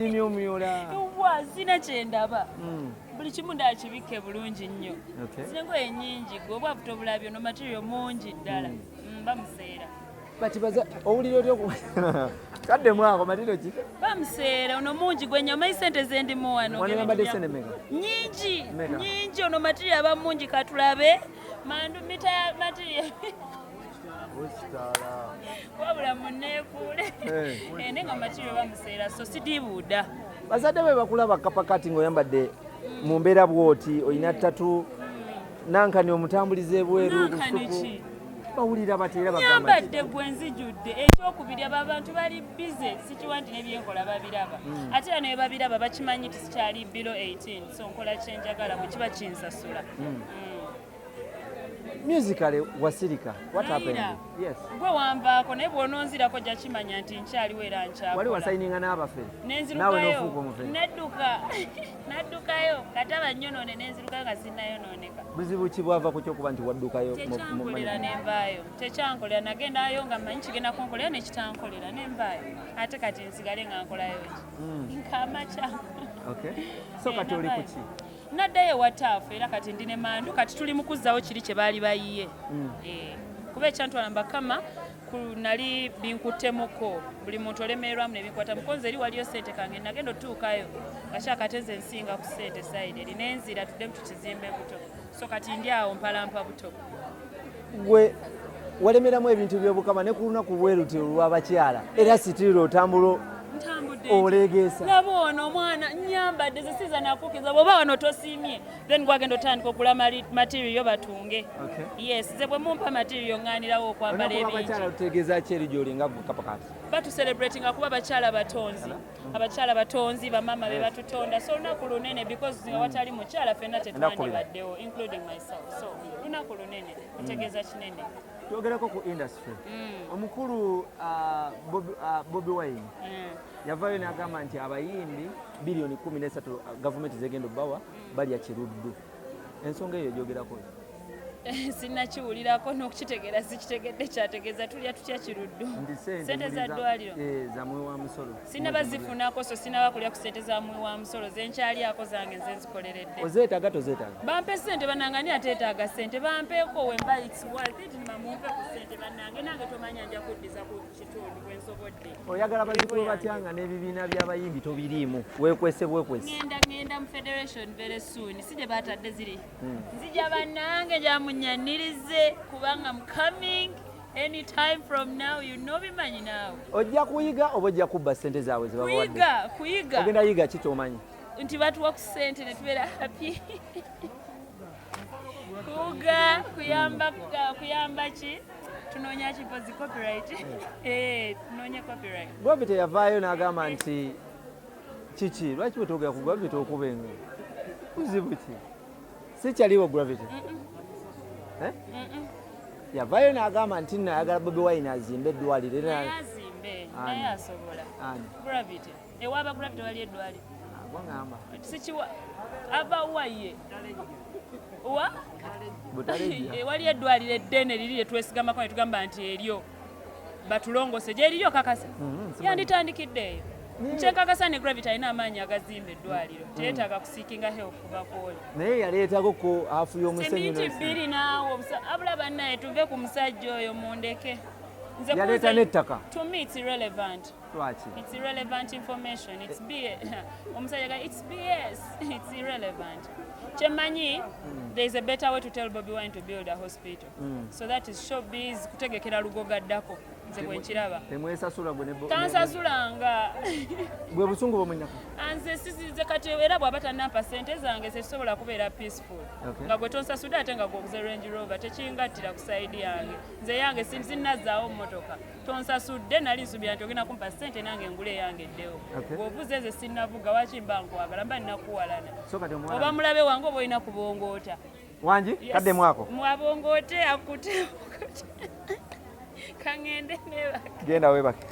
Uwa sina kyendaba. Buli kimu ndakibike bulungi nnyo. Sinengo ennyingi gobwa butobulabyo no material mungi ddala. Bamuseera. Bati baza owulira otyo ku kadde mwako matiro ki? Bamuseera ono mungi gwe nyama isente zendimu wano. Wano yambadde sene mega. Nyingi. Nyingi ono material aba mungi katulabe. Mandu mita ya material. Ostala. Wabula munekule. Nenga material bamuseera so sidibuda. Bazadde bwe bakulaba Kapa kati ngoyambadde mu mbeera bwoti oyina ttatu nankani omutambulize bweru kusuku. Bawulira bateera bagamba. Nyambadde gwenzijudde ekyokubiri abantu bali bize sikiwanti nebyenkola babiraba. Ate ne babiraba bakimanyi ti sikyali below 18 so nkola kyenjagala bwe kiba kinsasula. Musically wasirika what happened? Yes. Gwe wambaako naye bw'ononzirako jja kimanya nti nkyaliwo era nkyakola. Wali wasayininga n'abafe? Nenzirukayo. Naddukayo kataba nyonoone nenzirukayo nga sinnayonooneka. Buzibu ki bwava ku kyokuba nti waddukayo? Tekyankolera nenvaayo. Tekyankolera nagendayo nga mmanyi kigenda kunkolera nekitankolera nenvaayo. Ate kati nsigale nga nkolayo ki? Nkamaca. Okay. So kati oli ku ki? Naddayo wataafu era kati ndine mandu kati tuli mu kuzzaawo kiri kye baali bayiye. Kuba ekyantwala mbakama nali binkuttemuko buli muntu olemerwamu nebinkwata mukonzi eri waliyo ssente kange nagenda otuukayo gakyakateze ensinga ku ssente sayidi eri nenzira tuddemu tukizimbe buto so kati ndi awo mpalampa buto. Gwe walemeramu ebintu by'obukama ne ku lunaku bweruti Lwabakyala era sitirira otambula olegeesa. Laba ono omwana nyambadde zisiza nakukiza bw'oba wano tosiimye then gwagenda otandika okula material batunge. Yes, ze bwe mumpa material ŋŋaanirawo okwambala ebingi. Abakyala tutegeeza ki eri gy'oli nga Kapa kati? Batucelebratinga kuba abakyala batonzi. Abakyala batonzi bamama be batutonda so lunaku lunene because nga watali mukyala ffenna tetwandibaddewo including myself. So lunaku lunene otegeeza kinene. Twogerako ku industry. Omukulu Bobi Wine yavaayo n'agamba nti abayimbi bilioni 13 gavumenti zegenda obbawa balya kiruddu. Ensonga eyo gyogerako. Sinnakiwulirako n'okukitegeera sikitegedde kyategeeza tulya tutya kiruddu. Ssente za ddwaliro za mwe wa musolo sinnabazifunako so sinnabakulya ku ssente za mwe wa musolo zenkyaliako zange nze nzikoleredde. Ozeetaaga tozeetaaga? Bampe ssente bannange ani ateetaaga ssente bampeeko wemba it's worth it mumpe ku ssente bannange nange tomanya nja kuddiza ku kitundu bwe nsobodde. Oyagala bazikuba batyanga n'ebibiina by'abayimbi tobiriimu weekwese bwekwese? Ngenda mu federation very soon si gye baatadde ziri nzija bannange munyanirize kubanga I'm coming anytime from now you know bimanyi nawe. Ojja kuyiga oba ojja kubba ssente zaabwe ze babawadde? Kuyiga. Ogenda yiga ki ky'omanyi? Nti batuwa ku ssente ne tubeera happy. Kuyamba ki? Tunoonya kipozi copyright. Tunoonya copyright. Gavumenti yavaayo n'agamba nti kiki lwaki bwe toogera ku gavumenti okubenga? Kuzibu ki? Sikyaliwo gravity. Yavaayo n'agamba nti nayagala Bobi Wine azimbe eddwaliro. Naye asobola. Gravity. Ewaaba gravity wali eddwaliro. Bwangamba. Sikiwa abawa ye. Wa? Butalejja. Wali eddwaliro eddene liri lye twesigamako ne tugamba nti eryo batulongose gye eryo kakasa. Yanditandikiddeeyo. Nkyekakasa ne gravity alina amaanyi agazimba eddwaliro teetaaga kusiikinga help kubakooli. Naye yaleetako ku hafu y'omusenyu n'ensi. Bbiri naawo abula bannaye tuve ku musajja oyo mundeke. Yaleeta n'ettaka. To me it's irrelevant. Lwaki? It's irrelevant information. It's BS. Omusajja it's BS. It's irrelevant. Kyemanyi there is a better way to tell Bobi Wine to build a hospital. So that is showbiz kutegekera lugoga ddako. Nze bwe nkiraba. Temwesasula gwe ne tansasulanga. Bwe busungu bw'omunyako. Anze sisize kati era bw'aba tannampa ssente zange sisobola kubeera peaceful. Nga gwe tonsasudde ate nga gwoguze Range Rover tekingattira ku sayidi yange. Nze yange sinnazzaawo mmotoka. Tonsasudde nali nsubira nti ogenda kumpa ssente nange ngule yange eddewo. Bw'ovuze nze sinnavuga waki mba nkwagala mba nnakuwalana. Oba mulabe wange oba olina kubongoota. Wangi? Kadde mwako? Mwabongoote akute. Kangende neba. Genda webake.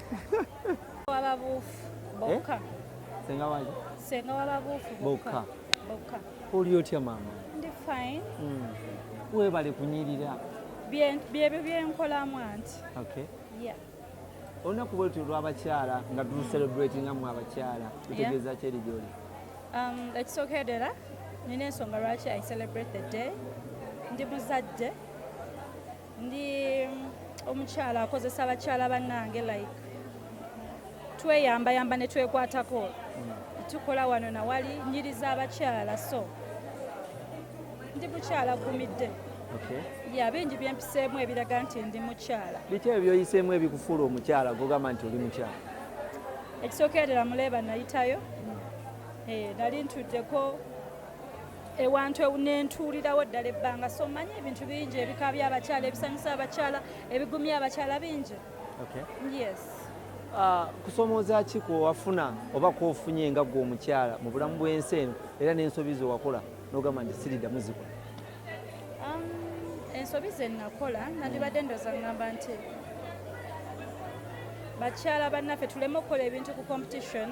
Wababuufu. Boka. Senga wangi? Senga wababuufu. Boka. Boka. Oli otya mama? Ndi fine. Webale kunyirira. Byebyo byenkolamu anti. Okay. Yeah. olunaku bwetyo lw'abakyala nga tuluselebratinga mu abakyala tutegeeza ki eri gy'oli? Ekisookedera nina ensonga lwaki I celebrate the day. Ndi muzadde, ndi omukyala akozesa abakyala bannange like tweyambayamba ne twekwatako. Tukola wano na wali nyiriza abakyala so ndi mukyala gumidde. Bingi byempiseemu ebiraga nti ndi mukyala. Biki ebyo byoyiseemu ebikufuula omukyala gogamba nti oli mukyala? Ekisookedera muleeba nayitayo nali ntuddeko ewantu nentuulirawo ddala ebbanga so manyi ebintu bingi ebika by'abakyala ebisanyusa abakyala ebigumya abakyala bingi. Yes. Kusomooza ki kwewafuna oba kwofunye nga gwe omukyala mu bulamu bw'ensi eno era n'ensobi ze wakola n'ogamba nti siriddamu zikola? Ensobi ze nakola nandibadde ndooza ngamba nti bakyala bannaffe tuleme okukola ebintu ku competition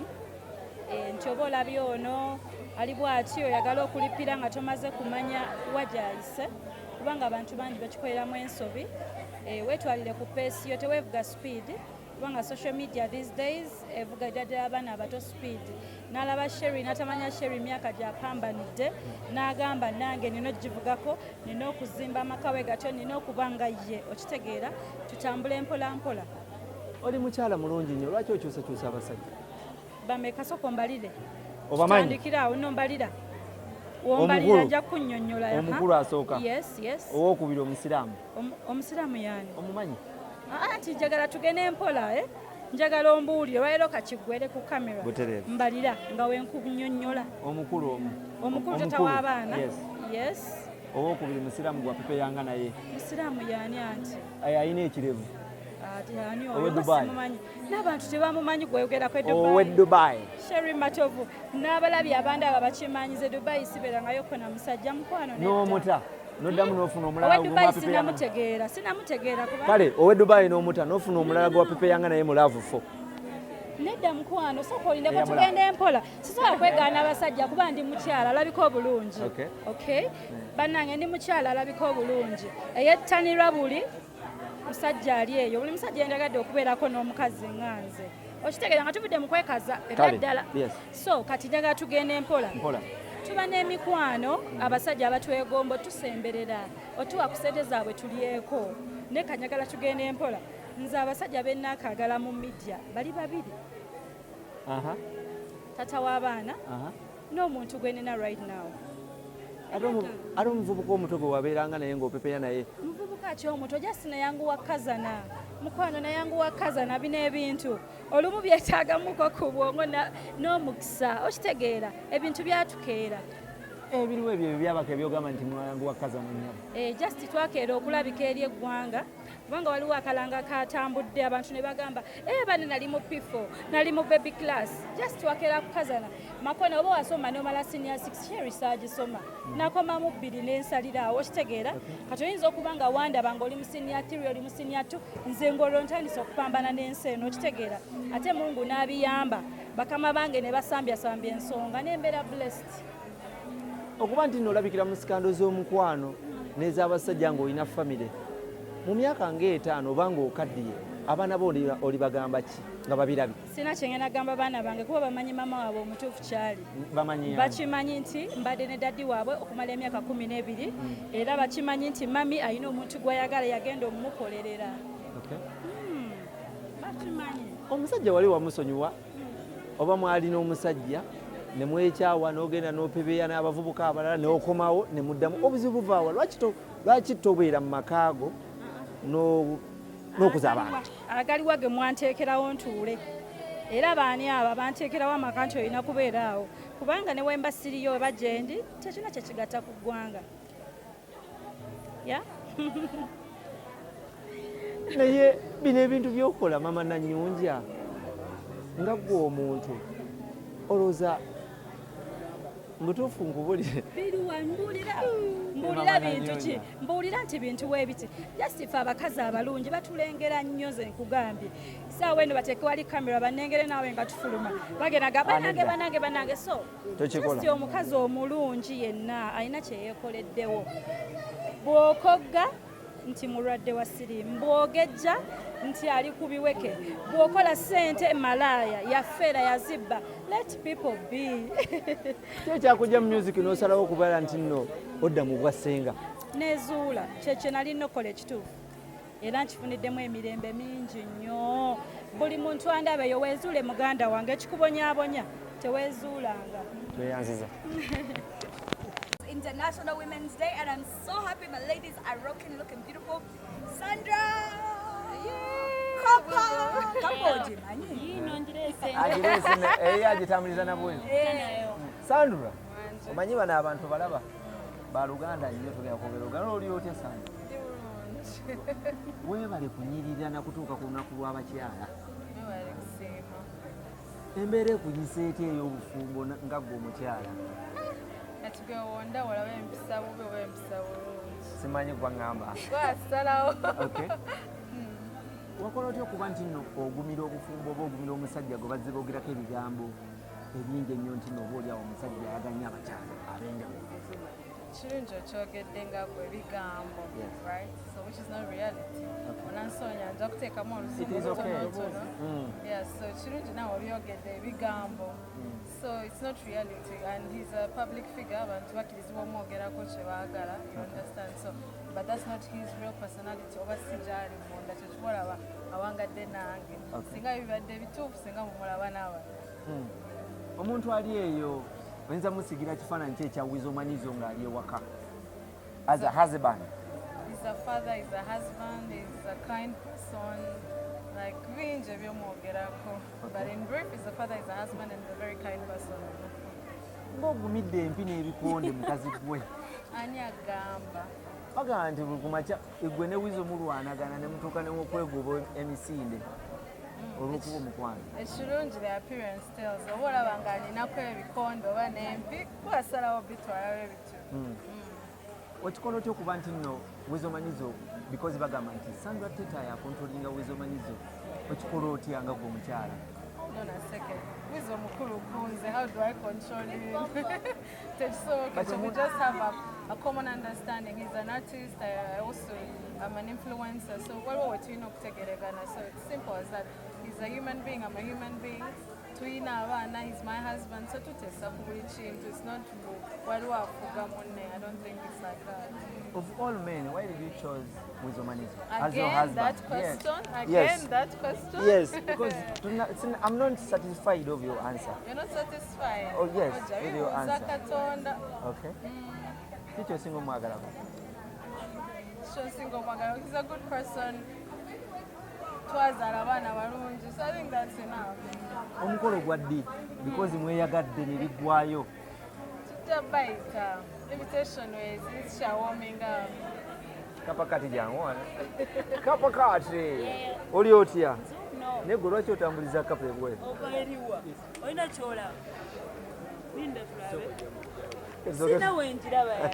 nti oba olabye ono ali bw'ati oyagala okulipira nga tomaze kumanya wajayise kubanga abantu bangi bakikoleramu ensobi. Weetwalire ku peesi yo teweevuga speed kubanga social media these days evuga ddala abaana abato speed. N'alaba Sheri n'atamanya Sheri myaka gy'apambanidde n'agamba nange nina okugivugako, nina okuzimba amaka we gatyo, nina okuba nga ye. Okitegeera tutambule mpola mpola. Oli mukyala mulungi nnyo, lwaki okyusakyusa abasajja? Bameka soko mbalire. Obamanyi? Tutandikira awo nno mbalira. Wombalira nja kunnyonnyola. Omukulu asooka? Yes, yes. Owookubiri omusiraamu? Omusiraamu yaani? Omumanyi? Anti njagala tugende mpola njagala ombuulire olwaleero kakiggwere ku kamera mbalira nga wenkunnyonnyola. Omukulu omu? Omukulu tata w'abaana? Yes. Owookubiri musiraamu gwa pepe yanga naye? Musiraamu yaani anti? Ayina ekirevu? Owe Dubai? N'abantu tebamumanyi gweyogerako Owe Dubai? Sheli Matovu n'abalabye abandi abo bakimanyize Dubai siberangayoko na musajja mukwano n'omuta noddamu n'ofuna omulala Owe Dubai sinamutegeera kuba kale Owe Dubai n'omuta n'ofuna omulala gwa pepe yanga naye mulaavu fo nedda mukwano sooka olindeko tugende mpola sisobola kwegaana abasajja kuba ndi mukyala alabika obulungi. Bannange ndi mukyala alabika obulungi eyettanirwa buli musajja ali eyo, buli musajja yendagadde okubeerako n'omukazi nganze. Okitegeera nga tuvudde mu kwekaza eddala. So kati njagala tugende mpola. Tuba n'emikwano abasajja abatwegomba tusemberera otuwa ku ssente zaabwe tulyeko ne kanyagala tugende mpola. Nze abasajja bennaakaagala mu media bali babiri. Tata w'abaana n'omuntu gwe nina right now. Ate omuvubuka omuto gwe wabeeranga naye ng'opepeya naye? Muvubuka ki omuto jasi nayanguwa kazana mukwano nayanguwa kazana bino ebintu olumu byetaagamuko ku bwongo n'omukisa okitegeera ebintu byatukeera. Ebirimu ebyo byabaka ebyogamba nti mwayanguwa kazana nnyo? Just twakeera okulabika eri eggwanga kubanga waliwo akalanga katambudde abantu ne bagamba bane nali mu P4 nali mu baby class. Just twakeera kukazana makono oba wasoma n'omala senior 6 Sheri saagisoma nakoma mu 2 n'ensaliraawo okitegeera kati oyinza okuba nga wandaba nga oli mu senior 3 oli mu senior 2 nze ng'olwo ntandise okupambana n'ensi eno okitegeera ate Mungu n'abiyamba bakama bange ne basambya ensonga n'embeera blessed. Okuba nti n'olabikira mu sikando z'omukwano n'ez'abasajja ng'olina famire mu myaka ng'etaano oba ng'okaddiye abaana bo oli bagamba ki nga babirabye? Sina kye ngenda gamba baana bange kuba bamanyi mama waabwe omutuufu kyali. Bakimanyi nti mbadde ne daddi waabwe okumala emyaka 12 era bakimanyi nti mami alina omuntu gw'ayagala yagenda omumukolerera. Bakimanyi. Omusajja wali wamusonyiwa oba mwalina omusajja ne mwekyawa n'ogenda n'opebeya n'abavubuka abalala n'okomawo ne muddamu obuzibu buvaawa lwaki tobeera mu makaago n'okuza abantu? Agaliwa ge mwanteekerawo ntuule era baani abo banteekerawo amaka nti olina kubeera awo kubanga ne wemba siriyo we bajja endi tekina kyekigatta ku ggwanga. Naye bino ebintu by'okola mama Nanyunja nga gwe omuntu olowooza mutuufu nkubulire mbuulira bintu ki mbuulira nti bintu weebiti jasifa abakazi abalungi batulengera nnyo ze nkugambye saawa eno bateeke wali kamera banengere naawe nga tufuluma bagenaga banange so jasi omukazi omulungi yenna alina kye yeekoleddewo bw'okogga nti mulwadde wa siriimu bw'ogejja nti ali ku biweke bw'okola ssente malaya yafeera yazibba let people be kyekyakuja mu music n'osalawo okubala nti nno odda mu bwassenga nezuula kyekyo nali nnokola ekituufu era nkifuniddemu emirembe mingi nnyo buli muntu andabeyo weezuule muganda wange ekikubonyaabonya teweezuulanga tweyanziza International Women's Day, and I'm so happy my ladies are rocking, looking beautiful. Sandra! Kapa! Kapa agitambuliza nabwezi Sandra omanyi bano abantu balaba baluganda nnyo tugenda kwogera oluganda oli otya Sandra weebale kunyirira nakutuuka ku lunaku lw'abakyala embeera ekunyisa ety ey'obufumbo nga ggwe omukyala Atugewonda walawe empisa bube oba empisa bulungi. Simanyi gwaŋŋamba. Gwasalawo. Okay. Wakola otya okuba nti nno ogumira obufumbo oba ogumira omusajja gwe bazze boogerako ebigambo ebingi ennyo nti nno oba oliawo omusajja ayaganya abakyala ab'enjawulo. Kirungi okyogedde nga gwe ebigambo, right? So which is not reality. Onansoonya nja kuteekamu olusuku lutonotono. Yeah, so kirungi naawe obyogedde ebigambo. So it's not reality, and he's a public figure, abantu bakkirizibwa omwogerako kye baagala, you understand? So, but that's not his real personality, oba si gy'ali munda, kyo kimulaba awangadde nange. Singa bibadde bituufu, singa mumulaba n'abantu. Omuntu ali eyo oyinza musigira kifaananyi kye ekya Wizomanyizo ng'ali ewaka as a husband. He's a father, he's a husband, he's a kind person. Like bingi ebyomwogerako, but in brief, he's a father, he's a husband, and a very kind person. Ng'ogumidde empi n'ebikonde mukazi gwe. Ani agamba? Bagamba nti buli kumakya eggwe ne Wizo mulwanagana ne mutuuka n'okwegoba emisinde olw'okuba omukwano. Ekirungi the appearance tells. Oba olaba ng'alinako ebikonde oba n'empi, gwasalawo bitwalawo ebitu. Okikola otya okuba nti nno Wizomanyizo because bagamba nti Sandra Teta yakontrolinga Wizomanyizo okikola otya nga gwe omukyala? Hold on a second. Wizo mukulu kunze, how do I control him? So we just have a common understanding. He's an artist, I also am an influencer, so what we're doing so it's simple as that. He's a human being, I'm a human being. Twina abana, he's my husband, so tutesa buli kintu. It's not waliwo afuga munne. I don't think it's like that. Of all men, why did you choose Wizomanyizo as your Again, husband? that question? Yes. Again, that question? Yes, because I'm not satisfied of your answer. You're not satisfied? Oh, yes, with your answer. Katonda. Okay. Kiki osinga omwagalako? Single mwagala. He's a good person. Twazaala abaana balungi. So I think that's enough. Omukolo gwa ddi because mweyagadde ne biggwayo. Tujja bayita. Invitation is warming up. Kapa kati jangu wana. Kapa kati. Oli otya? Ne gwe lwaki otambuliza kapa ebweru? Obaeriwa. Olina kyola. Linda tulabe. Sina wenjiraba yali.